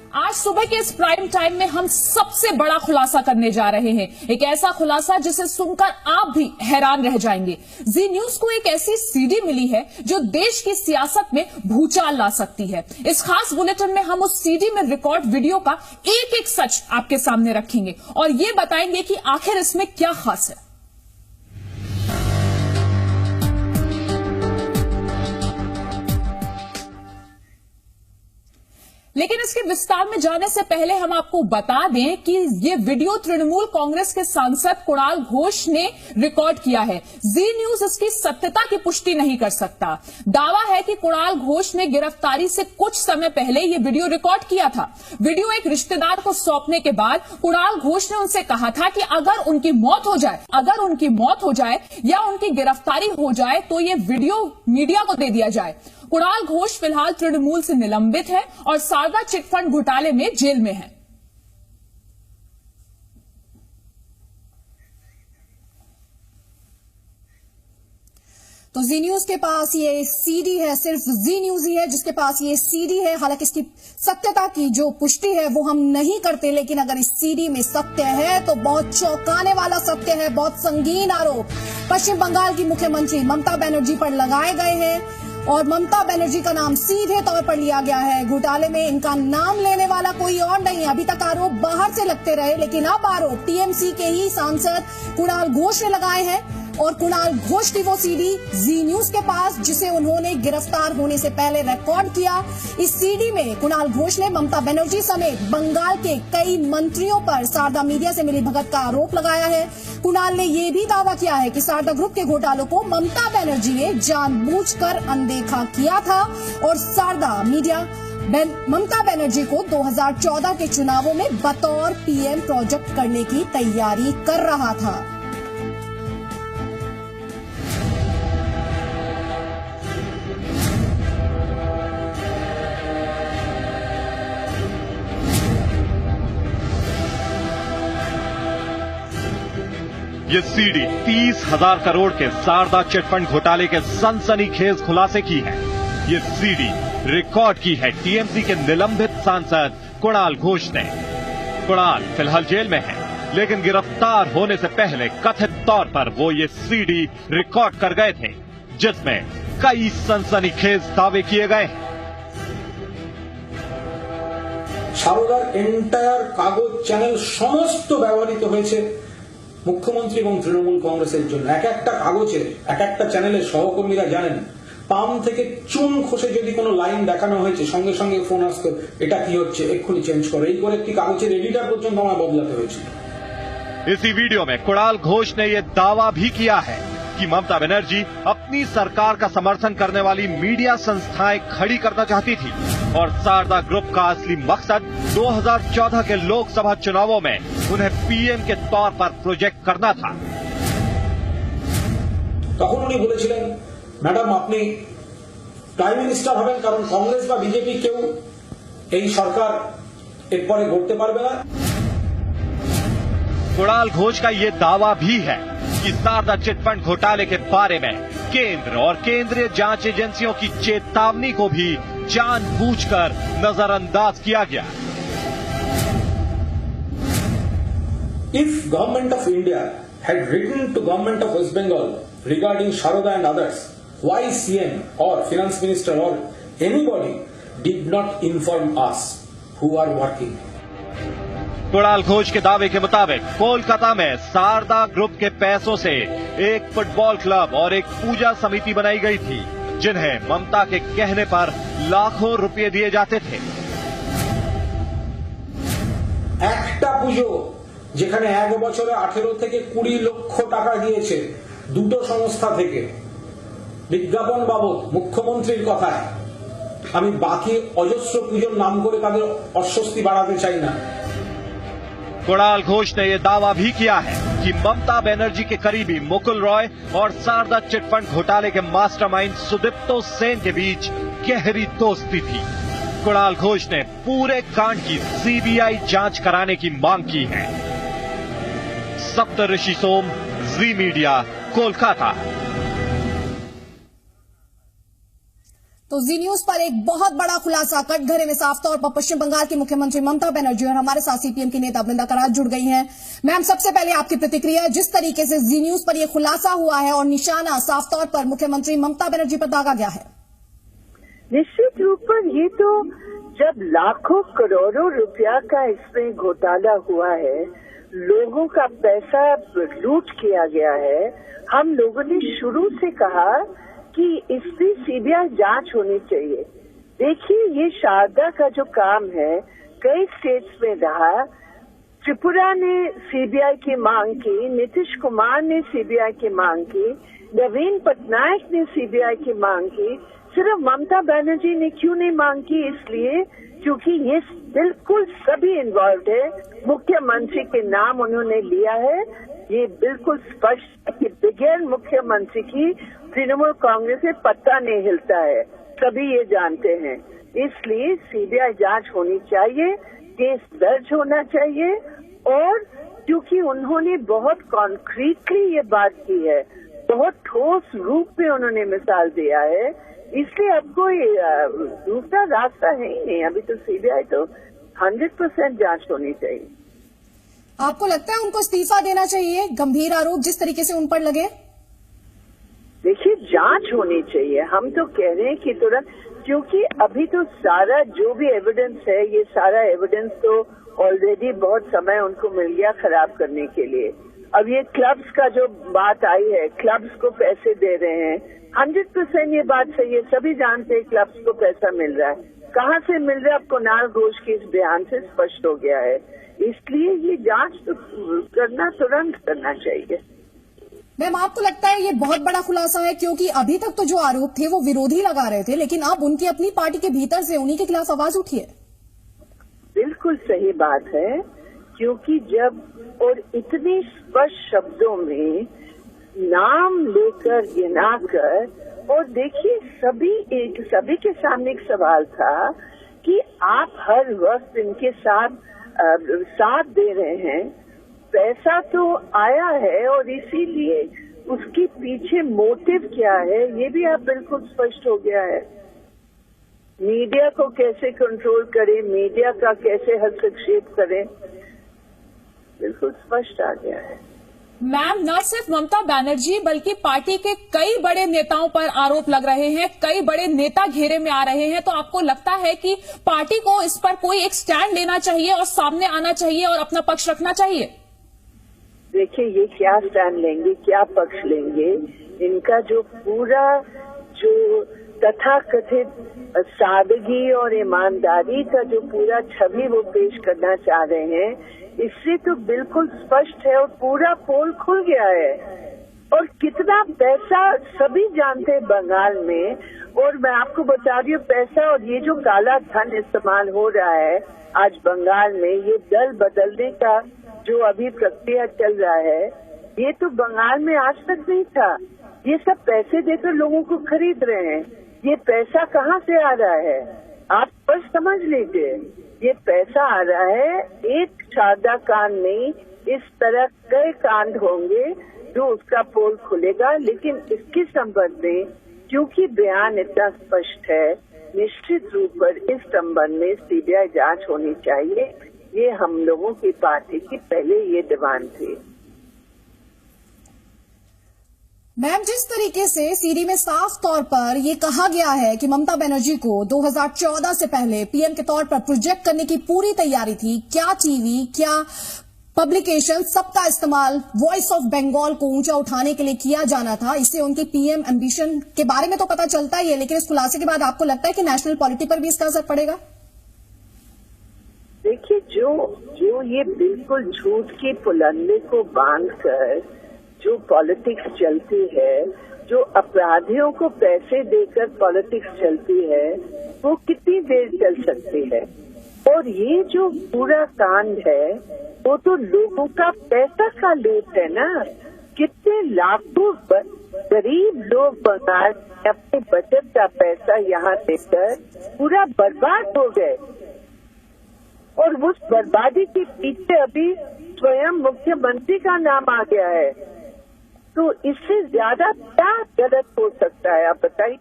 आज सुबह के इस प्राइम टाइम में हम सबसे बड़ा खुलासा करने जा रहे हैं। एक ऐसा खुलासा जिसे सुनकर आप भी हैरान रह जाएंगे। जी न्यूज को एक ऐसी सीडी मिली है जो देश की सियासत में भूचाल ला सकती है। इस खास बुलेटिन में हम उस सीडी में रिकॉर्ड वीडियो का एक एक सच आपके सामने रखेंगे और ये बताएंगे कि आखिर इसमें क्या खास है। लेकिन इसके विस्तार में जाने से पहले हम आपको बता दें कि ये वीडियो तृणमूल कांग्रेस के सांसद कुणाल घोष ने रिकॉर्ड किया है। जी न्यूज इसकी सत्यता की पुष्टि नहीं कर सकता। दावा है कि कुणाल घोष ने गिरफ्तारी से कुछ समय पहले ये वीडियो रिकॉर्ड किया था। वीडियो एक रिश्तेदार को सौंपने के बाद कुणाल घोष ने उनसे कहा था कि अगर उनकी मौत हो जाए या उनकी गिरफ्तारी हो जाए तो ये वीडियो मीडिया को दे दिया जाए। कुणाल घोष फिलहाल तृणमूल से निलंबित है और शारदा चिटफंड घोटाले में जेल में है। तो जी न्यूज के पास ये सीडी है, सिर्फ जी न्यूज ही है जिसके पास ये सीडी है। हालांकि इसकी सत्यता की जो पुष्टि है वो हम नहीं करते, लेकिन अगर इस सीडी में सत्य है तो बहुत चौंकाने वाला सत्य है। बहुत संगीन आरोप पश्चिम बंगाल की मुख्यमंत्री ममता बनर्जी पर लगाए गए हैं और ममता बनर्जी का नाम सीधे तौर पर लिया गया है। घोटाले में इनका नाम लेने वाला कोई और नहीं है। अभी तक आरोप बाहर से लगते रहे, लेकिन अब आरोप टीएमसी के ही सांसद कुणाल घोष ने लगाए हैं और कुणाल घोष की वो सीडी जी न्यूज के पास जिसे उन्होंने गिरफ्तार होने से पहले रिकॉर्ड किया। इस सीडी में कुणाल घोष ने ममता बनर्जी समेत बंगाल के कई मंत्रियों पर शारदा मीडिया से मिली भगत का आरोप लगाया है। कुणाल ने यह भी दावा किया है कि शारदा ग्रुप के घोटालों को ममता बनर्जी ने जानबूझकर अनदेखा किया था और शारदा मीडिया ममता बनर्जी को 2014 के चुनावों में बतौर पीएम प्रोजेक्ट करने की तैयारी कर रहा था। ये सीडी 30,000 करोड़ के शारदा चिटफंड घोटाले के सनसनीखेज खुलासे की है। ये सीडी रिकॉर्ड की है टीएमसी के निलंबित सांसद कुणाल घोष ने। कुणाल फिलहाल जेल में है, लेकिन गिरफ्तार होने से पहले कथित तौर पर वो ये सीडी रिकॉर्ड कर गए थे, जिसमें कई सनसनीखेज दावे किए गए हैं। शारदार एंटायर कागज चैनल समस्त व्यवहृत হয়েছে মুখ্যমন্ত্রী এবং তৃণমূল কংগ্রেসের জন্য। এক একটা কাগজের এক একটা চ্যানেলের সহকর্মীরা জানেন পাম থেকে চুন খসে যদি কোনো লাইন দেখানো হয়েছে সঙ্গে সঙ্গে ফোন আসতো, এটা কি হচ্ছে, এক্ষুনি চেঞ্জ করো। এই করে একটি কাগজের এডিটর পর্যন্ত আমার বদলাতে হয়েছিল। इसी वीडियो में कुणाल घोष ने यह दावा भी किया है कि ममता बनर्जी अपनी सरकार का समर्थन करने वाली मीडिया संस्थाएं खड़ी करना चाहती थी और शारदा ग्रुप का असली मकसद 2014 के लोकसभा चुनावों में उन्हें पीएम के तौर पर प्रोजेक्ट करना था। তখন উনি বলেছিলেন, ম্যাডাম আপনি প্রাইম মিনিস্টার হবেন, কারণ কংগ্রেস বা বিজেপি কেউ এই সরকার এরপরে গড়তে পারবে না। कुणाल घोष का ये दावा भी है कि शारदा चिटफंड घोटाले के बारे में केंद्र और केंद्रीय जांच एजेंसियों की चेतावनी को भी जानबूझकर नजरअंदाज किया गया। If Government of India had written to Government of West Bengal regarding Sharada and others, why CM or Finance Minister or anybody did not inform us who are working? Kunal Ghosh के दावे के मुताबिक कोलकाता में शारदा ग्रुप के पैसों से एक फुटबॉल क्लब और एक पूजा समिति बनाई गई थी, जिन्हें ममता के कहने पर लाखों रुपए दिए जाते थे। একটা পুজো যেখানে এক বছরে 18 থেকে 20 লক্ষ টাকা দিয়েছে দুটো সংস্থা থেকে বিজ্ঞাপন বাবদ মুখ্যমন্ত্রীর কথায়। আমি বাকি অজস্র পুজোর নাম করে তাদের অস্বস্তি বাড়াতে চাই না। कुणाल घोष ने यह दावा भी किया है कि ममता बनर्जी के करीबी मुकुल रॉय और शारदा चिटफंड घोटाले के मास्टरमाइंड सुदीप्तो सेन के बीच गहरी दोस्ती थी। कुणाल घोष ने पूरे कांड की सीबीआई जांच कराने की मांग की है। सप्तऋषि सोम, जी मीडिया, कोलकाता। तो जी न्यूज पर एक बहुत बड़ा खुलासा कटघरे में साफ तौर पर पश्चिम बंगाल की मुख्यमंत्री ममता बनर्जी और हमारे साथ सीपीएम की नेता वृंदा करात जुड़ गई हैं। मैम, सबसे पहले आपकी प्रतिक्रिया, जिस तरीके से जी न्यूज पर यह खुलासा हुआ है और निशाना साफ तौर पर मुख्यमंत्री ममता बनर्जी पर दागा गया है। निश्चित रूप पर ये तो जब लाखों करोड़ों रुपया का इसमें घोटाला हुआ है, लोगों का पैसा लूट किया गया है, हम लोगों ने शुरू से कहा कि इसकी सीबीआई जांच होनी चाहिए। देखिए, ये शारदा का जो काम है कई स्टेट्स में रहा। त्रिपुरा ने सीबीआई की मांग की, नीतीश कुमार ने सीबीआई की मांग की, नवीन पटनायक ने सीबीआई की मांग की, सिर्फ ममता बनर्जी ने क्यों नहीं मांग की? इसलिए क्योंकि ये बिल्कुल सभी इन्वॉल्व है। मुख्यमंत्री के नाम उन्होंने लिया है, ये बिल्कुल स्पष्ट कि बगैर मुख्यमंत्री की तृणमूल कांग्रेस से पत्ता नहीं हिलता है, सभी ये जानते हैं। इसलिए सीबीआई जांच होनी चाहिए, केस दर्ज होना चाहिए, और क्योंकि उन्होंने बहुत कॉन्क्रीटली ये बात की है, बहुत ठोस रूप में उन्होंने मिसाल दिया है, इसलिए अब कोई दूसरा रास्ता है ही नहीं। अभी तो सीबीआई तो 100% जांच होनी चाहिए। आपको लगता है उनको इस्तीफा देना चाहिए? गंभीर आरोप जिस तरीके से उन पर लगे। देखिए, जांच होनी चाहिए। हम तो कह रहे हैं कि तुरंत, क्योंकि अभी तो सारा जो भी एविडेंस है, ये सारा एविडेंस तो ऑलरेडी बहुत समय उनको मिल गया खराब करने के लिए। अब ये क्लब्स का जो बात आई है, क्लब्स को पैसे दे रहे हैं, 100% ये बात सही है, सभी जानते हैं क्लब्स को पैसा मिल रहा है। कहाँ से मिल रहा है, अब कुणाल घोष के इस बयान से स्पष्ट हो गया है। इसलिए ये जांच तो तुरंत करना चाहिए। मैम, आपको लगता है ये बहुत बड़ा खुलासा है? क्योंकि अभी तक तो जो आरोप थे वो विरोधी लगा रहे थे, लेकिन अब उनकी अपनी पार्टी के भीतर से उन्हीं के खिलाफ आवाज उठी है। बिल्कुल सही बात है, क्योंकि जब और इतने स्पष्ट शब्दों में नाम लेकर गिनाकर, और देखिए सभी के सामने एक सवाल था कि आप हर वक्त इनके साथ दे रहे हैं, पैसा तो आया है, और इसीलिए उसके पीछे मोटिव क्या है ये भी आप बिल्कुल स्पष्ट हो गया है। मीडिया को कैसे कंट्रोल करें, मीडिया का कैसे हस्तक्षेप करें, बिल्कुल स्पष्ट आ गया है। मैम, न सिर्फ ममता बनर्जी बल्कि पार्टी के कई बड़े नेताओं पर आरोप लग रहे हैं, कई बड़े नेता घेरे में आ रहे हैं, तो आपको लगता है कि पार्टी को इस पर कोई एक स्टैंड लेना चाहिए और सामने आना चाहिए और अपना पक्ष रखना चाहिए? देखिए, ये क्या स्टैंड लेंगे, क्या पक्ष लेंगे? इनका जो पूरा जो तथाकथित सादगी और ईमानदारी का जो पूरा छवि वो पेश करना चाह रहे हैं, इससे तो बिल्कुल स्पष्ट है और पूरा पोल खुल गया है। और कितना पैसा सभी जानते हैं बंगाल में, और मैं आपको बता रही हूँ पैसा और ये जो काला धन इस्तेमाल हो रहा है आज बंगाल में, ये दल बदलने का जो अभी प्रक्रिया चल रहा है, ये तो बंगाल में आज तक नहीं था। ये सब पैसे देकर लोगों को खरीद रहे हैं। ये पैसा कहाँ से आ रहा है, आप बस समझ लीजिए। ये पैसा आ रहा है, एक शारदा कांड नहीं, इस तरह कई कांड होंगे जो उसका पोल खुलेगा। लेकिन इसके संबंध में क्योंकि बयान इतना स्पष्ट है, निश्चित रूप पर इस संबंध में सीबीआई जांच होनी चाहिए। ये हम लोगों की पार्टी की पहले ये डिमांड थी। मैम, जिस तरीके से सीडी में साफ तौर पर यह कहा गया है कि ममता बनर्जी को 2014 से पहले पीएम के तौर पर प्रोजेक्ट करने की पूरी तैयारी थी, क्या टीवी, क्या पब्लिकेशन, सबका इस्तेमाल वॉइस ऑफ बंगाल को ऊंचा उठाने के लिए किया जाना था। इससे उनकी पीएम एम्बिशन के बारे में तो पता चलता ही है, लेकिन इस खुलासे के बाद आपको लगता है कि नेशनल पॉलिटी पर भी इसका असर पड़ेगा? देखिए, जो ये बिल्कुल झूठ की पुलंदे को बांधकर जो पॉलिटिक्स चलती है, जो अपराधियों को पैसे देकर पॉलिटिक्स चलती है, वो कितनी देर चल सकती है? और ये जो पूरा कांड है वो तो लोगों का पैसा का लूट है ना। कितने लाखों गरीब लोग बंगाल अपने बचत का पैसा यहाँ देकर पूरा बर्बाद हो गए, और उस बर्बादी के पीछे अभी स्वयं मुख्यमंत्री का नाम आ गया है। तो इससे ज्यादा क्या गलत हो सकता है, आप बताइए।